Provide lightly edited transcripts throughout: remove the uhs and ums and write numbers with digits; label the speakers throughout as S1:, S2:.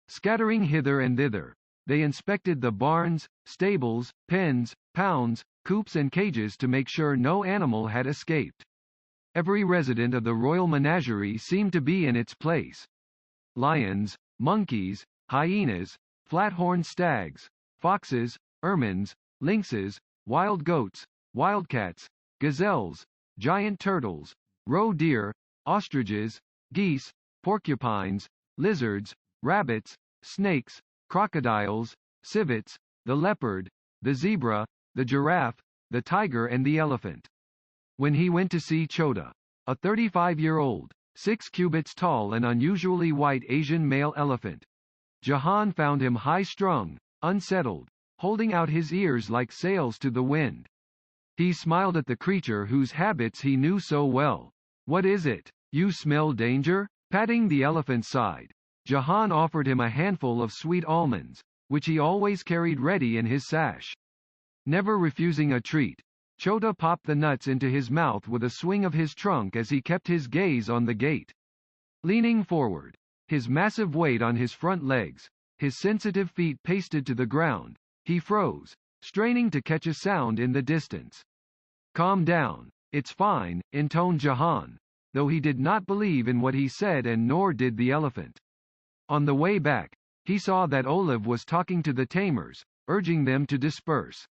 S1: Scattering hither and thither, they inspected the barns, stables, pens, pounds, coops and cages to make sure no animal had escaped. Every resident of the royal menagerie seemed to be in its place. Lions, monkeys, hyenas, flat-horned stags, foxes, ermines, lynxes, wild goats, wildcats, gazelles, giant turtles, roe deer, ostriches, geese, porcupines, lizards, rabbits, snakes, crocodiles, civets, the leopard, the zebra, the giraffe, the tiger and the elephant. When he went to see Chota, a 35-year-old, 6 cubits tall and unusually white Asian male elephant, Jahan found him high-strung, unsettled, holding out his ears like sails to the wind. He smiled at the creature whose habits he knew so well. "What is it? You smell danger?" Patting the elephant's side, Jahan offered him a handful of sweet almonds, which he always carried ready in his sash. Never refusing a treat, Chota popped the nuts into his mouth with a swing of his trunk as he kept his gaze on the gate. Leaning forward, his massive weight on his front legs, his sensitive feet pasted to the ground, he froze, straining to catch a sound in the distance. "Calm down, it's fine," intoned Jahan, though he did not believe in what he said and nor did the elephant. On the way back, he saw that Olive was talking to the tamers, urging them to disperse.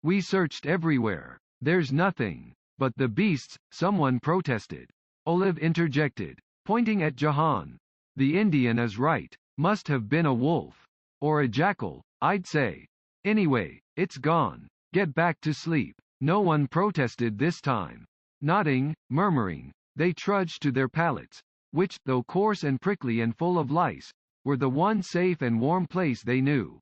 S1: "We searched everywhere. There's nothing." "But the beasts," someone protested. Olive interjected, pointing at Jahan. "The Indian is right. Must have been a wolf. Or a jackal, I'd say. Anyway, it's gone. Get back to sleep." No one protested this time. Nodding, murmuring, they trudged to their pallets, which, though coarse and prickly and full of lice, were the one safe and warm place they knew.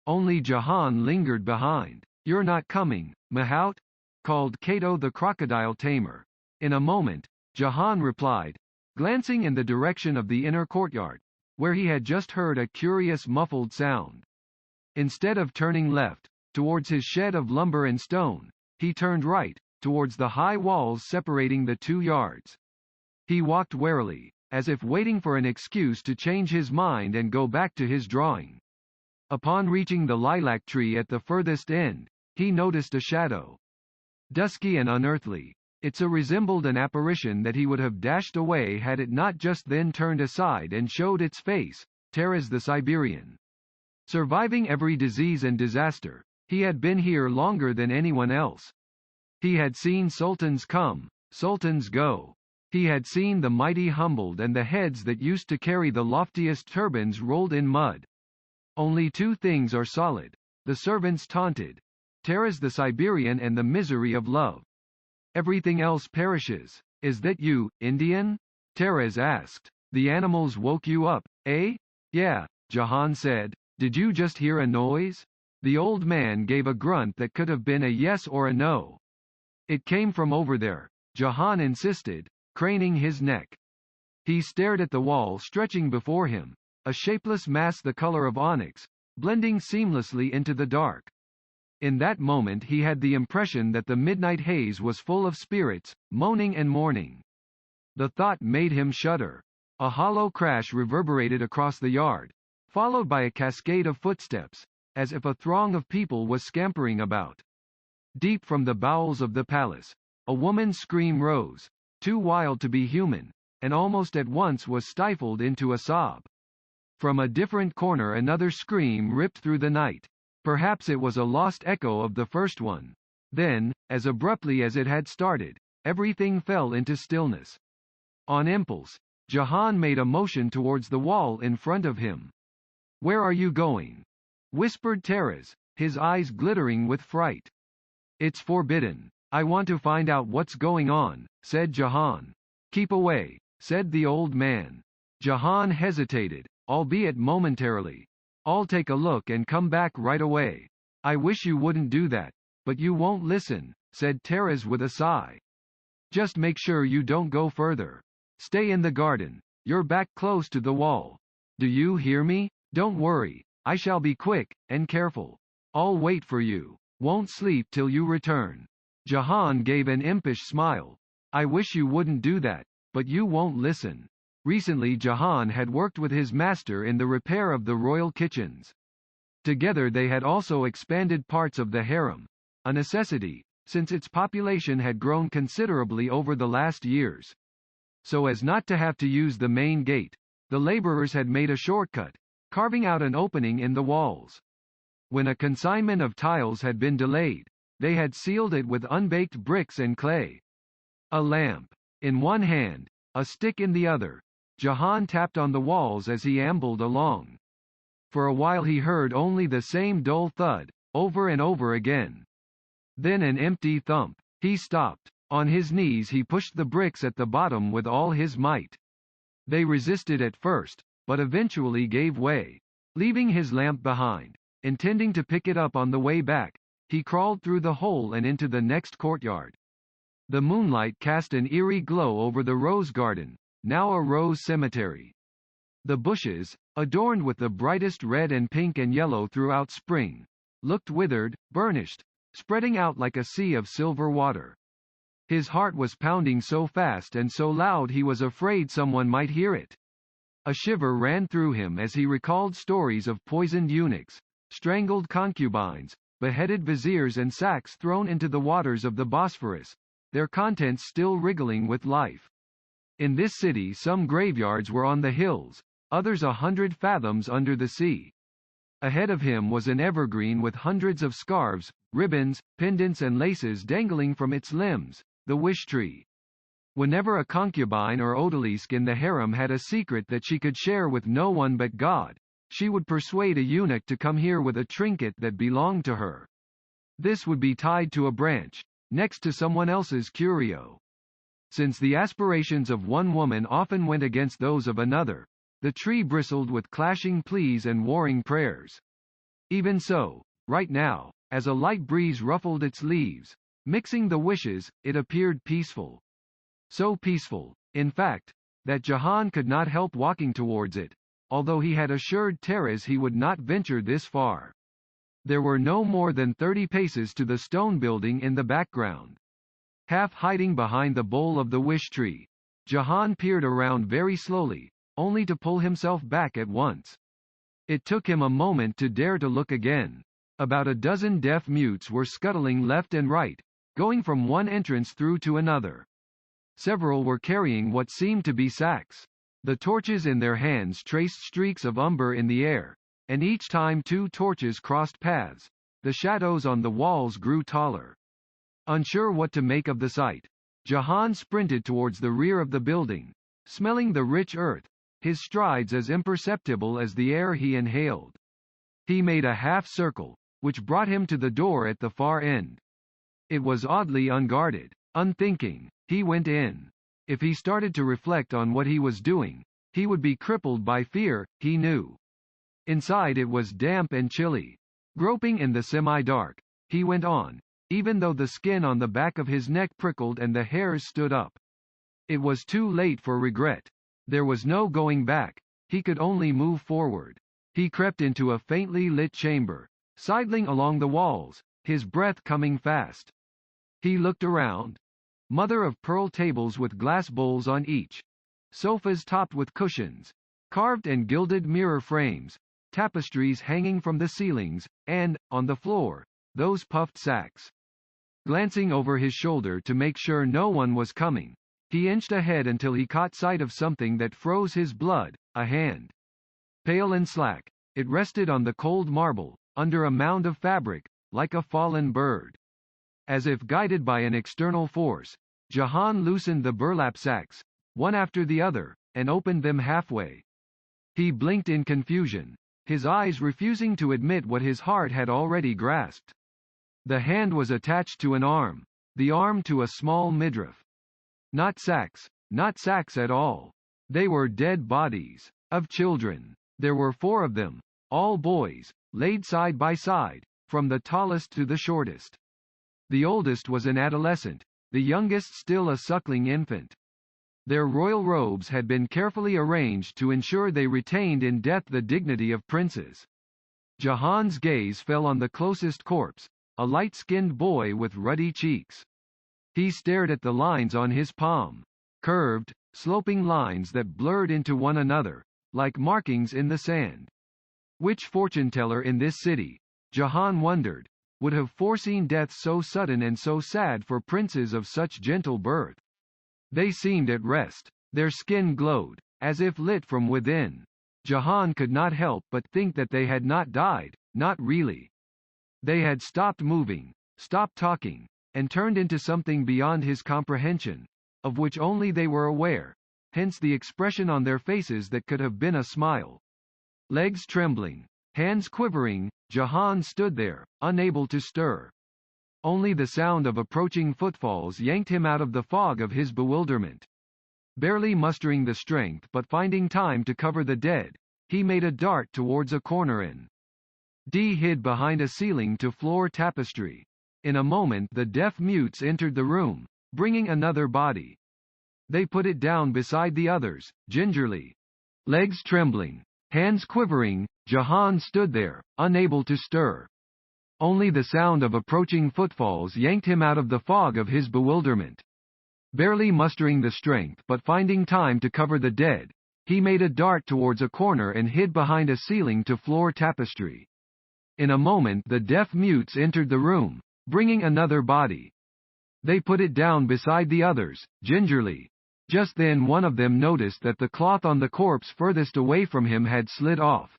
S1: Only Jahan lingered behind. "You're not coming, Mahout?" called Cato the crocodile tamer. In a moment, Jahan replied, glancing in the direction of the inner courtyard, where he had just heard a curious muffled sound. Instead of turning left, towards his shed of lumber and stone, he turned right, towards the high walls separating the 2 yards. He walked warily, as if waiting for an excuse to change his mind and go back to his drawing. Upon reaching the lilac tree at the furthest end, he noticed a shadow. Dusky and unearthly, it so resembled an apparition that he would have dashed away had it not just then turned aside and showed its face, Taraz the Siberian. Surviving every disease and disaster, he had been here longer than anyone else. He had seen sultans come, sultans go. He had seen the mighty humbled and the heads that used to carry the loftiest turbans rolled in mud. Only 2 things are solid, the servants taunted, Taraz the Siberian and the misery of love. Everything else perishes. "Is that you, Indian?" Taraz asked. "The animals woke you up, eh?" "Yeah," Jahan said. "Did you just hear a noise?" The old man gave a grunt that could have been a yes or a no. "It came from over there," Jahan insisted, craning his neck. He stared at the wall stretching before him, a shapeless mass the color of onyx, blending seamlessly into the dark. In that moment he had the impression that the midnight haze was full of spirits, moaning and mourning. The thought made him shudder. A hollow crash reverberated across the yard, followed by a cascade of footsteps, as if a throng of people was scampering about. Deep from the bowels of the palace, a woman's scream rose, too wild to be human, and almost at once was stifled into a sob. From a different corner another scream ripped through the night. Perhaps it was a lost echo of the first one. Then, as abruptly as it had started, everything fell into stillness. On impulse, Jahan made a motion towards the wall in front of him. "Where are you going?" whispered Taraz, his eyes glittering with fright. "It's forbidden. I want to find out what's going on," said Jahan. "Keep away," said the old man. Jahan hesitated, albeit momentarily. "I'll take a look and come back right away." "I wish you wouldn't do that, but you won't listen," said Taraz with a sigh. "Just make sure you don't go further. Stay in the garden, your back close to the wall. Do you hear me? Don't worry, I shall be quick and careful. I'll wait for you. Won't sleep till you return." Jahan gave an impish smile. "I wish you wouldn't do that, but you won't listen." Recently Jahan had worked with his master in the repair of the royal kitchens. Together they had also expanded parts of the harem, a necessity, since its population had grown considerably over the last years. So as not to have to use the main gate, the laborers had made a shortcut, carving out an opening in the walls. When a consignment of tiles had been delayed, they had sealed it with unbaked bricks and clay. A lamp in one hand, a stick in the other, Jahan tapped on the walls as he ambled along. For a while he heard only the same dull thud, over and over again. Then an empty thump. He stopped. On his knees he pushed the bricks at the bottom with all his might. They resisted at first, but eventually gave way. Leaving his lamp behind, intending to pick it up on the way back, he crawled through the hole and into the next courtyard. The moonlight cast an eerie glow over the rose garden, now a rose cemetery. The bushes, adorned with the brightest red and pink and yellow throughout spring, looked withered, burnished, spreading out like a sea of silver water. His heart was pounding so fast and so loud he was afraid someone might hear it. A shiver ran through him as he recalled stories of poisoned eunuchs, strangled concubines, beheaded viziers and sacks thrown into the waters of the Bosphorus, their contents still wriggling with life. In this city some graveyards were on the hills, others 100 fathoms under the sea. Ahead of him was an evergreen with hundreds of scarves, ribbons, pendants and laces dangling from its limbs, the wish tree. Whenever a concubine or odalisque in the harem had a secret that she could share with no one but God, she would persuade a eunuch to come here with a trinket that belonged to her. This would be tied to a branch, next to someone else's curio. Since the aspirations of one woman often went against those of another, the tree bristled with clashing pleas and warring prayers. Even so, right now, as a light breeze ruffled its leaves, mixing the wishes, it appeared peaceful. So peaceful, in fact, that Jahan could not help walking towards it, although he had assured Teres he would not venture this far. There were no more than 30 paces to the stone building in the background. Half hiding behind the bole of the wish tree, Jahan peered around very slowly, only to pull himself back at once. It took him a moment to dare to look again. About a dozen deaf mutes were scuttling left and right, going from one entrance through to another. Several were carrying what seemed to be sacks. The torches in their hands traced streaks of umber in the air, and each time 2 torches crossed paths, the shadows on the walls grew taller. Unsure what to make of the sight, Jahan sprinted towards the rear of the building, smelling the rich earth, his strides as imperceptible as the air he inhaled. He made a half-circle, which brought him to the door at the far end. It was oddly unguarded. Unthinking, he went in. If he started to reflect on what he was doing, he would be crippled by fear, he knew. Inside it was damp and chilly. Groping in the semi-dark, he went on, even though the skin on the back of his neck prickled and the hairs stood up. It was too late for regret. There was no going back, he could only move forward. He crept into a faintly lit chamber, sidling along the walls, his breath coming fast. He looked around. Mother-of-pearl tables with glass bowls on each. Sofas topped with cushions. Carved and gilded mirror frames. Tapestries hanging from the ceilings, and, on the floor, those puffed sacks. Glancing over his shoulder to make sure no one was coming, he inched ahead until he caught sight of something that froze his blood, a hand. Pale and slack, it rested on the cold marble, under a mound of fabric, like a fallen bird. As if guided by an external force, Jahan loosened the burlap sacks, one after the other, and opened them halfway. He blinked in confusion, his eyes refusing to admit what his heart had already grasped. The hand was attached to an arm, the arm to a small midriff. Not sacks at all. They were dead bodies, of children. There were 4 of them, all boys, laid side by side, from the tallest to the shortest. The oldest was an adolescent, the youngest still a suckling infant. Their royal robes had been carefully arranged to ensure they retained in death the dignity of princes. Jahan's gaze fell on the closest corpse, a light-skinned boy with ruddy cheeks. He stared at the lines on his palm. Curved, sloping lines that blurred into one another, like markings in the sand. Which fortune-teller in this city, Jahan wondered, would have foreseen death so sudden and so sad for princes of such gentle birth? They seemed at rest. Their skin glowed, as if lit from within. Jahan could not help but think that they had not died, not really. They had stopped moving, stopped talking, and turned into something beyond his comprehension, of which only they were aware, hence the expression on their faces that could have been a smile. Legs trembling, hands quivering, Jahan stood there, unable to stir. Only the sound of approaching footfalls yanked him out of the fog of his bewilderment. Barely mustering the strength but finding time to cover the dead, he made a dart towards a corner and hid behind a ceiling-to-floor tapestry. In a moment the deaf-mutes entered the room, bringing another body. They put it down beside the others, gingerly. Legs trembling, hands quivering, Jahan stood there, unable to stir. Only the sound of approaching footfalls yanked him out of the fog of his bewilderment. Barely mustering the strength but finding time to cover the dead, he made a dart towards a corner and hid behind a ceiling-to-floor tapestry. In a moment the deaf-mutes entered the room, bringing another body. They put it down beside the others, gingerly. Just then one of them noticed that the cloth on the corpse furthest away from him had slid off.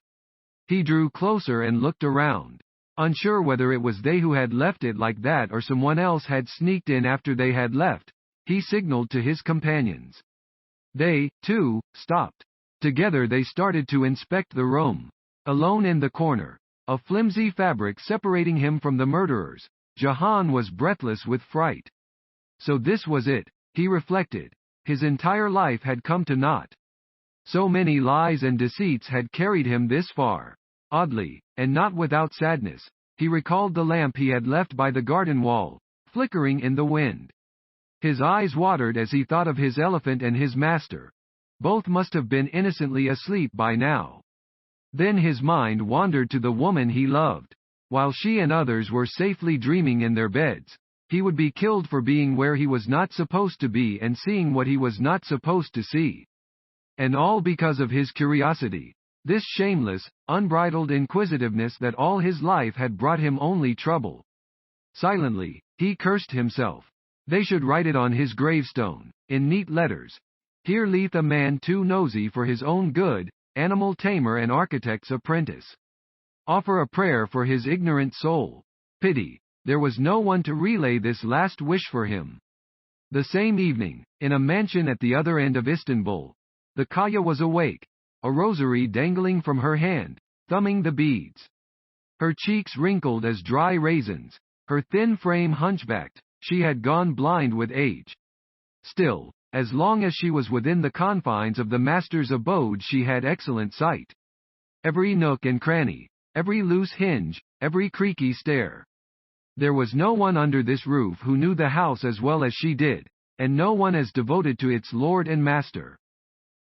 S1: He drew closer and looked around. Unsure whether it was they who had left it like that or someone else had sneaked in after they had left, he signaled to his companions. They, too, stopped. Together they started to inspect the room. Alone in the corner, a flimsy fabric separating him from the murderers, Jahan was breathless with fright. So this was it, he reflected. His entire life had come to naught. So many lies and deceits had carried him this far. Oddly, and not without sadness, he recalled the lamp he had left by the garden wall, flickering in the wind. His eyes watered as he thought of his elephant and his master. Both must have been innocently asleep by now. Then his mind wandered to the woman he loved. While she and others were safely dreaming in their beds, he would be killed for being where he was not supposed to be and seeing what he was not supposed to see. And all because of his curiosity. This shameless, unbridled inquisitiveness that all his life had brought him only trouble. Silently, he cursed himself. They should write it on his gravestone, in neat letters. Here lieth a man too nosy for his own good, animal tamer and architect's apprentice. Offer a prayer for his ignorant soul. Pity, there was no one to relay this last wish for him. The same evening, in a mansion at the other end of Istanbul, the Kaya was awake, a rosary dangling from her hand, thumbing the beads. Her cheeks wrinkled as dry raisins, her thin frame hunchbacked, she had gone blind with age. Still, as long as she was within the confines of the master's abode she had excellent sight. Every nook and cranny, every loose hinge, every creaky stair. There was no one under this roof who knew the house as well as she did, and no one as devoted to its lord and master.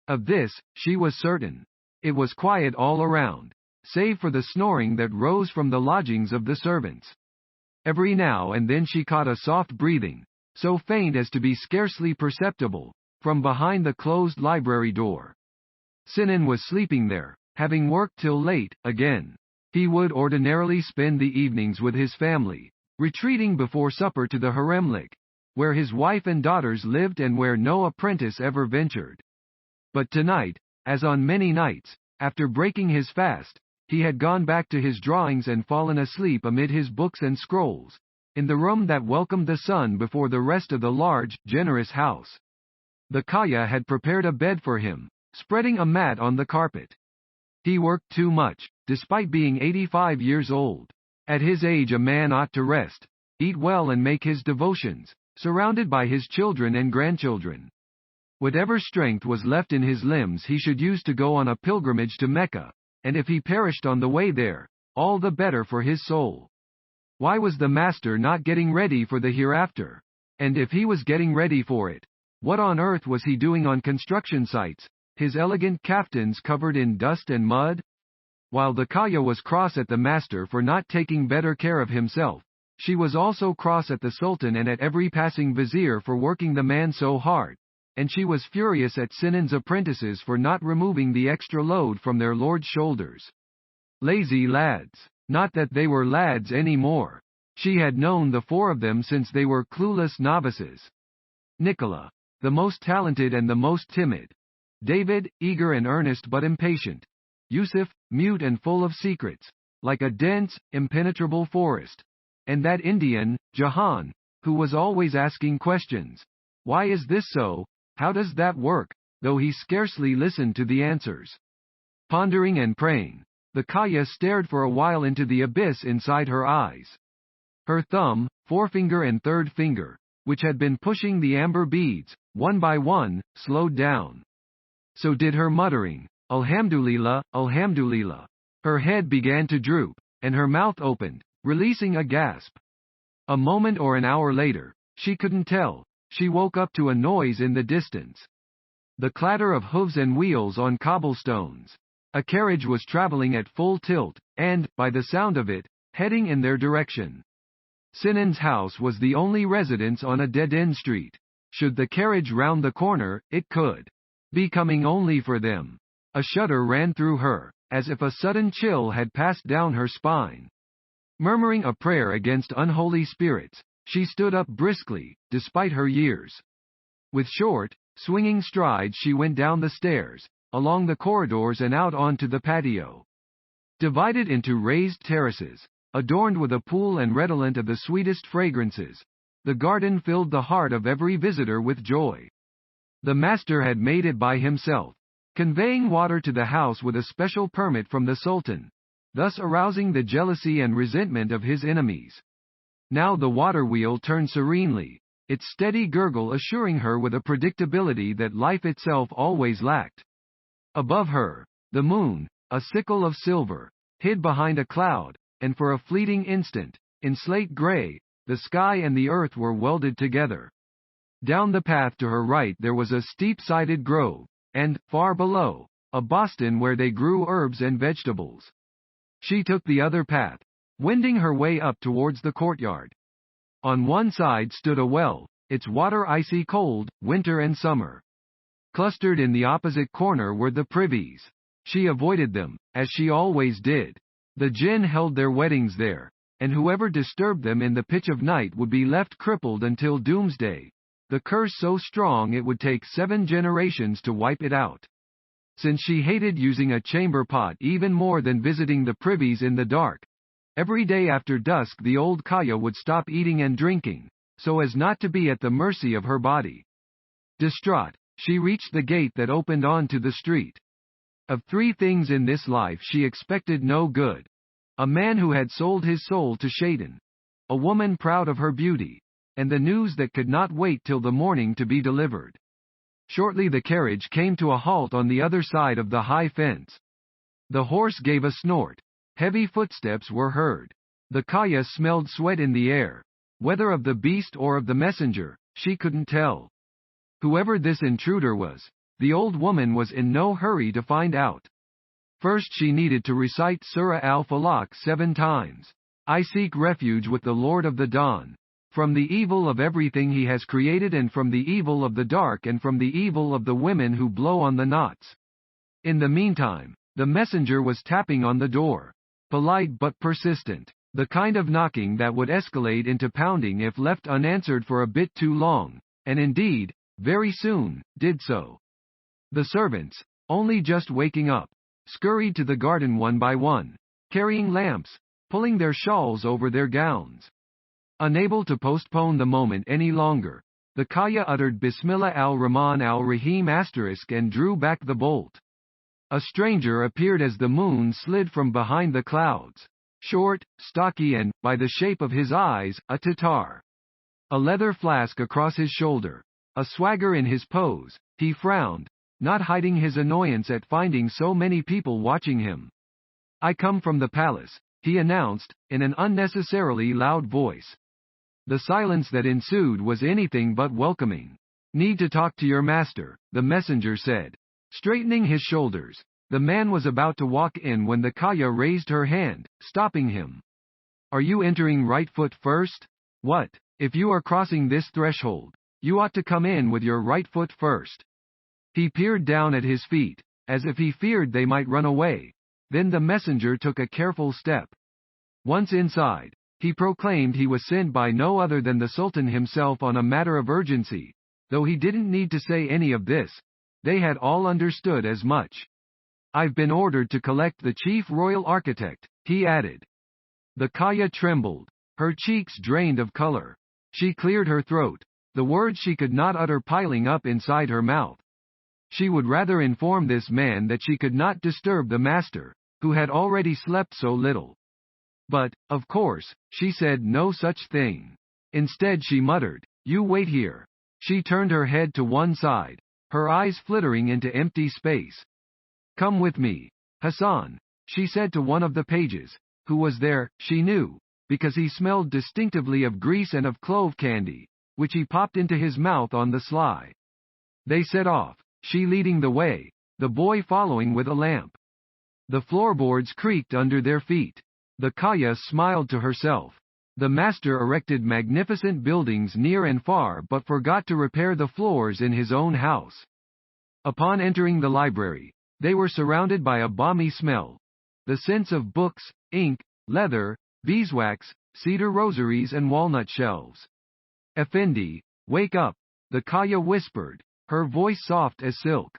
S1: Of this, she was certain. It was quiet all around, save for the snoring that rose from the lodgings of the servants. Every now and then she caught a soft breathing, so faint as to be scarcely perceptible, from behind the closed library door. Sinan was sleeping there, having worked till late, again. He would ordinarily spend the evenings with his family, retreating before supper to the haremlik, where his wife and daughters lived and where no apprentice ever ventured. But tonight, as on many nights, after breaking his fast, he had gone back to his drawings and fallen asleep amid his books and scrolls, in the room that welcomed the sun before the rest of the large, generous house. The Kaya had prepared a bed for him, spreading a mat on the carpet. He worked too much, despite being 85 years old. At his age a man ought to rest, eat well and make his devotions, surrounded by his children and grandchildren. Whatever strength was left in his limbs he should use to go on a pilgrimage to Mecca, and if he perished on the way there, all the better for his soul. Why was the master not getting ready for the hereafter? And if he was getting ready for it, what on earth was he doing on construction sites, his elegant kaftans covered in dust and mud? While the Kaya was cross at the master for not taking better care of himself, she was also cross at the Sultan and at every passing vizier for working the man so hard, and she was furious at Sinan's apprentices for not removing the extra load from their lord's shoulders. Lazy lads. Not that they were lads anymore. She had known the four of them since they were clueless novices. Nicola, the most talented and the most timid. David, eager and earnest but impatient. Yusuf, mute and full of secrets, like a dense, impenetrable forest. And that Indian, Jahan, who was always asking questions. Why is this so? How does that work? Though he scarcely listened to the answers. Pondering and praying, the Kaya stared for a while into the abyss inside her eyes. Her thumb, forefinger and third finger, which had been pushing the amber beads, one by one, slowed down. So did her muttering, Alhamdulillah, Alhamdulillah. Her head began to droop, and her mouth opened, releasing a gasp. A moment or an hour later, she couldn't tell, she woke up to a noise in the distance. The clatter of hooves and wheels on cobblestones. A carriage was traveling at full tilt, and, by the sound of it, heading in their direction. Sinan's house was the only residence on a dead-end street. Should the carriage round the corner, it could be coming only for them. A shudder ran through her, as if a sudden chill had passed down her spine. Murmuring a prayer against unholy spirits, she stood up briskly, despite her years. With short, swinging strides she went down the stairs, along the corridors and out onto the patio. Divided into raised terraces, adorned with a pool and redolent of the sweetest fragrances, the garden filled the heart of every visitor with joy. The master had made it by himself, conveying water to the house with a special permit from the Sultan, thus arousing the jealousy and resentment of his enemies. Now the water wheel turned serenely, its steady gurgle assuring her with a predictability that life itself always lacked. Above her, the moon, a sickle of silver, hid behind a cloud, and for a fleeting instant, in slate gray, the sky and the earth were welded together. Down the path to her right there was a steep-sided grove, and, far below, a boston where they grew herbs and vegetables. She took the other path, wending her way up towards the courtyard. On one side stood a well, its water icy cold, winter and summer. Clustered in the opposite corner were the privies. She avoided them, as she always did. The jinn held their weddings there, and whoever disturbed them in the pitch of night would be left crippled until doomsday, the curse so strong it would take 7 generations to wipe it out. Since she hated using a chamber pot even more than visiting the privies in the dark, every day after dusk the old Kaya would stop eating and drinking, so as not to be at the mercy of her body. Distraught, she reached the gate that opened onto the street. Of 3 things in this life she expected no good. A man who had sold his soul to Shaitan. A woman proud of her beauty. And the news that could not wait till the morning to be delivered. Shortly the carriage came to a halt on the other side of the high fence. The horse gave a snort. Heavy footsteps were heard. The Kaya smelled sweat in the air. Whether of the beast or of the messenger, she couldn't tell. Whoever this intruder was, the old woman was in no hurry to find out. First she needed to recite Surah al-Falaq 7 times. I seek refuge with the Lord of the Dawn, from the evil of everything he has created and from the evil of the dark and from the evil of the women who blow on the knots. In the meantime, the messenger was tapping on the door. Polite but persistent. The kind of knocking that would escalate into pounding if left unanswered for a bit too long, and indeed, very soon, did so. The servants, only just waking up, scurried to the garden one by one, carrying lamps, pulling their shawls over their gowns. Unable to postpone the moment any longer, the Kaya uttered Bismillah al-Rahman al-Rahim * and drew back the bolt. A stranger appeared as the moon slid from behind the clouds. Short, stocky and, by the shape of his eyes, a Tatar. A leather flask across his shoulder. A swagger in his pose, he frowned, not hiding his annoyance at finding so many people watching him. I come from the palace, he announced, in an unnecessarily loud voice. The silence that ensued was anything but welcoming. Need to talk to your master, the messenger said. Straightening his shoulders, the man was about to walk in when the Kaya raised her hand, stopping him. Are you entering right foot first? What? If you are crossing this threshold, You ought to come in with your right foot first. He peered down at his feet, as if he feared they might run away. Then the messenger took a careful step. Once inside, he proclaimed he was sent by no other than the Sultan himself on a matter of urgency. Though he didn't need to say any of this, they had all understood as much. I've been ordered to collect the chief royal architect, he added. The Kaya trembled, her cheeks drained of color. She cleared her throat, the words she could not utter piling up inside her mouth. She would rather inform this man that she could not disturb the master, who had already slept so little. But, of course, she said no such thing. Instead she muttered, "You wait here." She turned her head to one side, her eyes flittering into empty space. "Come with me, Hassan," she said to one of the pages, who was there, she knew, because he smelled distinctively of grease and of clove candy, which he popped into his mouth on the sly. They set off, she leading the way, the boy following with a lamp. The floorboards creaked under their feet. The Kaya smiled to herself. The master erected magnificent buildings near and far but forgot to repair the floors in his own house. Upon entering the library, they were surrounded by a balmy smell. The scents of books, ink, leather, beeswax, cedar rosaries and walnut shelves. "Effendi, wake up," the Kaya whispered, her voice soft as silk.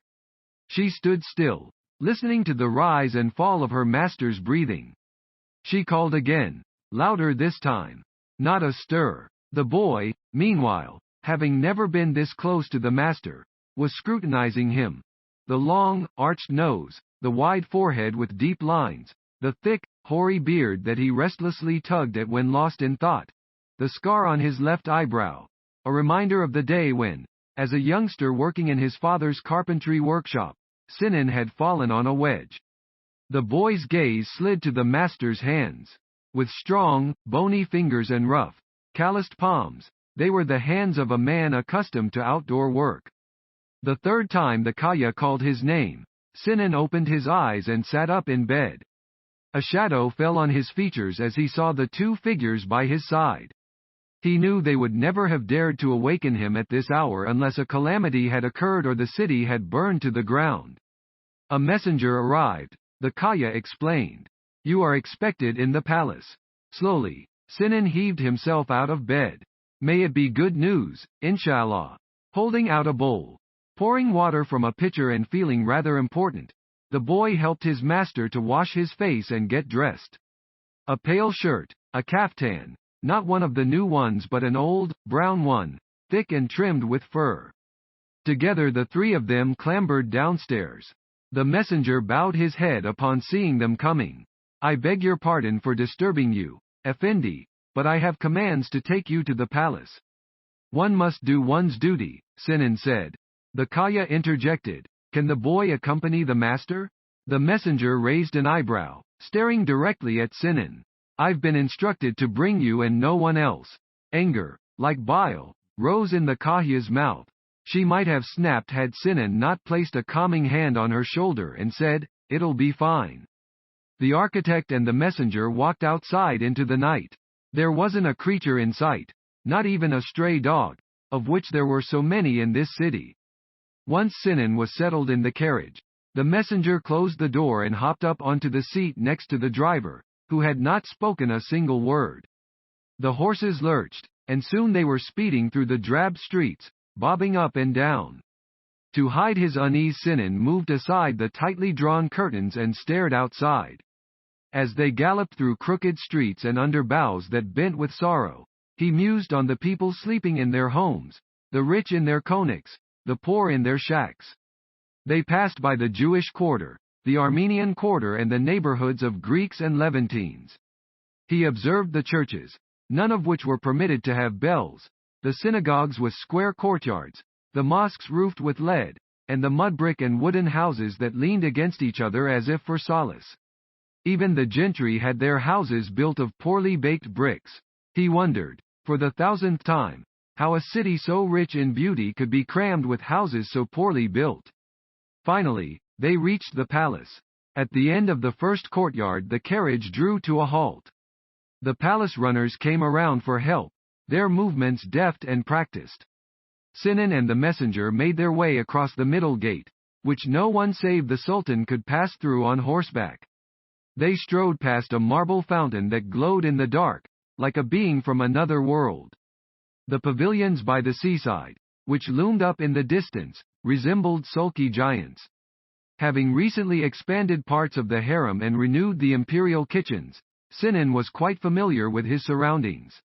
S1: She stood still, listening to the rise and fall of her master's breathing. She called again, louder this time. Not a stir. The boy, meanwhile, having never been this close to the master, was scrutinizing him. The long, arched nose, the wide forehead with deep lines, the thick, hoary beard that he restlessly tugged at when lost in thought, the scar on his left eyebrow, a reminder of the day when, as a youngster working in his father's carpentry workshop, Sinan had fallen on a wedge. The boy's gaze slid to the master's hands. With strong, bony fingers and rough, calloused palms, they were the hands of a man accustomed to outdoor work. The third time the Kaya called his name, Sinan opened his eyes and sat up in bed. A shadow fell on his features as he saw the two figures by his side. He knew they would never have dared to awaken him at this hour unless a calamity had occurred or the city had burned to the ground. A messenger arrived, the Kaya explained. You are expected in the palace. Slowly, Sinan heaved himself out of bed. May it be good news, inshallah. Holding out a bowl, pouring water from a pitcher and feeling rather important, the boy helped his master to wash his face and get dressed. A pale shirt, a kaftan, not one of the new ones but an old, brown one, thick and trimmed with fur. Together the three of them clambered downstairs. The messenger bowed his head upon seeing them coming. I beg your pardon for disturbing you, Effendi, but I have commands to take you to the palace. One must do one's duty, Sinan said. The Kaya interjected, can the boy accompany the master? The messenger raised an eyebrow, staring directly at Sinan. I've been instructed to bring you and no one else. Anger, like bile, rose in the Kaya's mouth. She might have snapped had Sinan not placed a calming hand on her shoulder and said, it'll be fine. The architect and the messenger walked outside into the night. There wasn't a creature in sight, not even a stray dog, of which there were so many in this city. Once Sinan was settled in the carriage, the messenger closed the door and hopped up onto the seat next to the driver, who had not spoken a single word. The horses lurched, and soon they were speeding through the drab streets, bobbing up and down. To hide his unease, Sinan moved aside the tightly drawn curtains and stared outside. As they galloped through crooked streets and under boughs that bent with sorrow, he mused on the people sleeping in their homes, the rich in their konaks, the poor in their shacks. They passed by the Jewish quarter, the Armenian quarter and the neighborhoods of Greeks and Levantines. He observed the churches, none of which were permitted to have bells, the synagogues with square courtyards, the mosques roofed with lead, and the mud brick and wooden houses that leaned against each other as if for solace. Even the gentry had their houses built of poorly baked bricks. He wondered, for the 1000th time, how a city so rich in beauty could be crammed with houses so poorly built. Finally, they reached the palace. At the end of the first courtyard the carriage drew to a halt. The palace runners came around for help, their movements deft and practiced. Sinan and the messenger made their way across the middle gate, which no one save the Sultan could pass through on horseback. They strode past a marble fountain that glowed in the dark, like a being from another world. The pavilions by the seaside, which loomed up in the distance, resembled sulky giants. Having recently expanded parts of the harem and renewed the imperial kitchens, Sinan was quite familiar with his surroundings.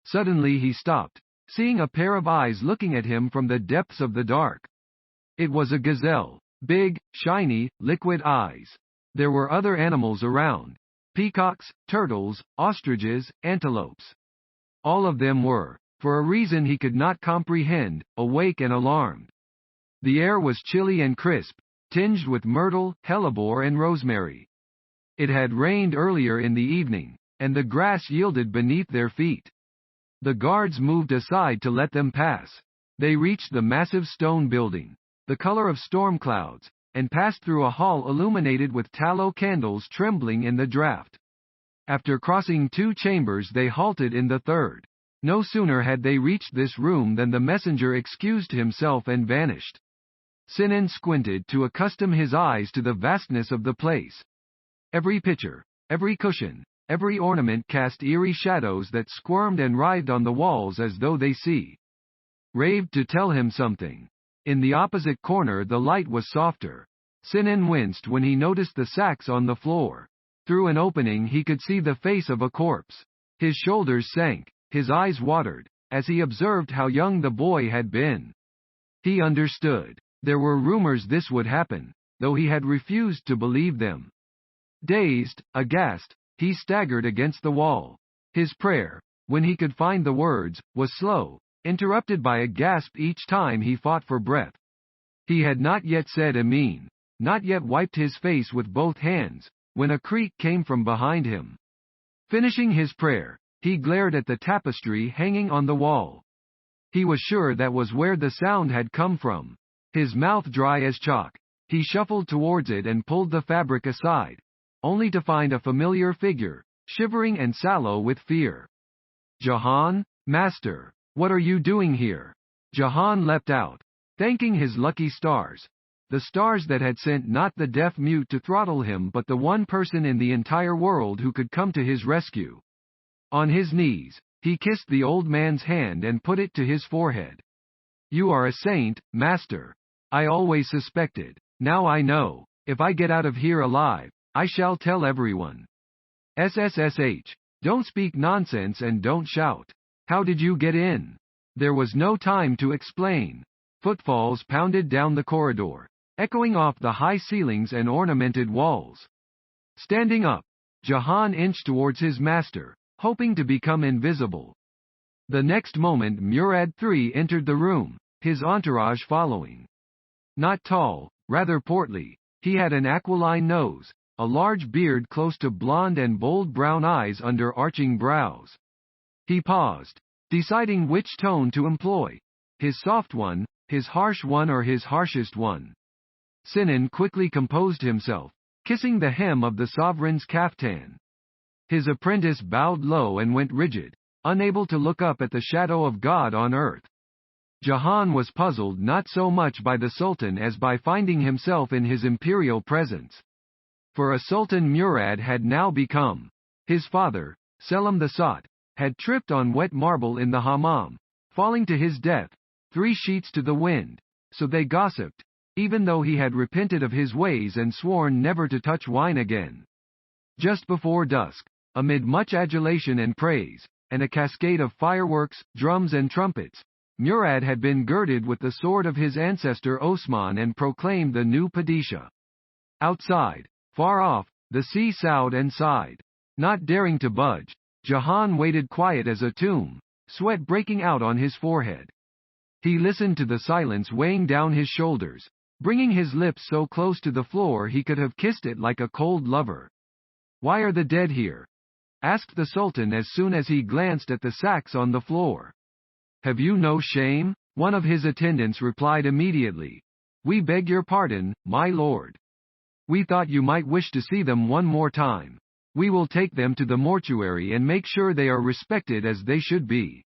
S1: Suddenly he stopped, seeing a pair of eyes looking at him from the depths of the dark. It was a gazelle, big, shiny, liquid eyes. There were other animals around: peacocks, turtles, ostriches, antelopes. All of them were, for a reason he could not comprehend, awake and alarmed. The air was chilly and crisp, tinged with myrtle, hellebore and rosemary. It had rained earlier in the evening, and the grass yielded beneath their feet. The guards moved aside to let them pass. They reached the massive stone building, the color of storm clouds, and passed through a hall illuminated with tallow candles trembling in the draught. After crossing 2 chambers they halted in the third. No sooner had they reached this room than the messenger excused himself and vanished. Sinan squinted to accustom his eyes to the vastness of the place. Every picture, every cushion, every ornament cast eerie shadows that squirmed and writhed on the walls as though they raved to tell him something. In the opposite corner the light was softer. Sinan winced when he noticed the sacks on the floor. Through an opening he could see the face of a corpse. His shoulders sank, his eyes watered, as he observed how young the boy had been. He understood. There were rumors this would happen, though he had refused to believe them. Dazed, aghast, he staggered against the wall. His prayer, when he could find the words, was slow, interrupted by a gasp each time he fought for breath. He had not yet said Amin, not yet wiped his face with both hands, when a creak came from behind him. Finishing his prayer, he glared at the tapestry hanging on the wall. He was sure that was where the sound had come from. His mouth dry as chalk, he shuffled towards it and pulled the fabric aside, only to find a familiar figure, shivering and sallow with fear. Jahan, master, what are you doing here? Jahan leapt out, thanking his lucky stars. The stars that had sent not the deaf mute to throttle him but the one person in the entire world who could come to his rescue. On his knees, he kissed the old man's hand and put it to his forehead. You are a saint, master. I always suspected. Now I know. If I get out of here alive, I shall tell everyone. SSSH. Don't speak nonsense and don't shout. How did you get in? There was no time to explain. Footfalls pounded down the corridor, echoing off the high ceilings and ornamented walls. Standing up, Jahan inched towards his master, hoping to become invisible. The next moment Murad III entered the room, his entourage following. Not tall, rather portly, he had an aquiline nose, a large beard close to blonde and bold brown eyes under arching brows. He paused, deciding which tone to employ, his soft one, his harsh one or his harshest one. Sinan quickly composed himself, kissing the hem of the sovereign's kaftan. His apprentice bowed low and went rigid, unable to look up at the shadow of God on earth. Jahan was puzzled not so much by the Sultan as by finding himself in his imperial presence. For a Sultan Murad had now become. His father, Selim the Sot, had tripped on wet marble in the hammam, falling to his death, 3 sheets to the wind, so they gossiped, even though he had repented of his ways and sworn never to touch wine again. Just before dusk, amid much adulation and praise, and a cascade of fireworks, drums and trumpets, Murad had been girded with the sword of his ancestor Osman and proclaimed the new Padishah. Outside, far off, the sea soughed and sighed. Not daring to budge, Jahan waited quiet as a tomb, sweat breaking out on his forehead. He listened to the silence weighing down his shoulders, bringing his lips so close to the floor he could have kissed it like a cold lover. Why are the dead here? Asked the Sultan as soon as he glanced at the sacks on the floor. Have you no shame? One of his attendants replied immediately. We beg your pardon, my lord. We thought you might wish to see them one more time. We will take them to the mortuary and make sure they are respected as they should be.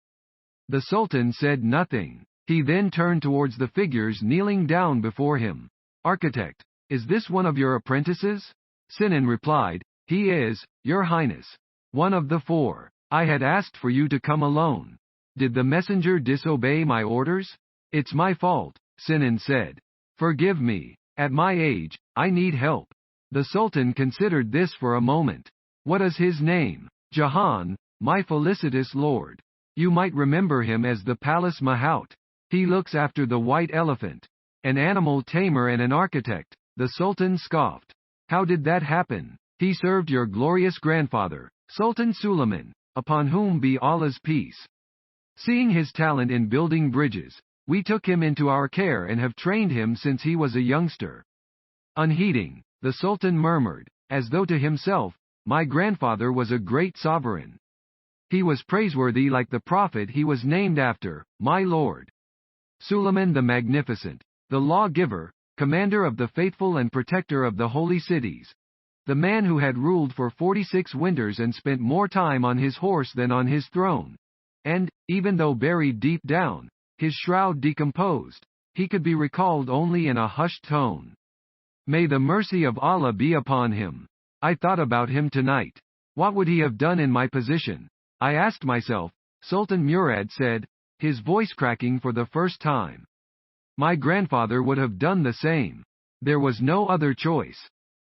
S1: The Sultan said nothing. He then turned towards the figures kneeling down before him. Architect, is this one of your apprentices? Sinan replied, he is, Your Highness. One of the 4. I had asked for you to come alone. Did the messenger disobey my orders? It's my fault, Sinan said. Forgive me. At my age, I need help. The Sultan considered this for a moment. What is his name? Jahan, my felicitous lord. You might remember him as the Palace Mahout. He looks after the white elephant. An animal tamer and an architect, the Sultan scoffed. How did that happen? He served your glorious grandfather, Sultan Suleiman, upon whom be Allah's peace. Seeing his talent in building bridges, we took him into our care and have trained him since he was a youngster. Unheeding, the Sultan murmured, as though to himself, my grandfather was a great sovereign. He was praiseworthy like the prophet he was named after, my lord. Suleiman the Magnificent, the lawgiver, commander of the faithful and protector of the holy cities. The man who had ruled for 46 winters and spent more time on his horse than on his throne. And, even though buried deep down, his shroud decomposed, he could be recalled only in a hushed tone. May the mercy of Allah be upon him. I thought about him tonight. What would he have done in my position? I asked myself, Sultan Murad said, his voice cracking for the first time. My grandfather would have done the same. There was no other choice.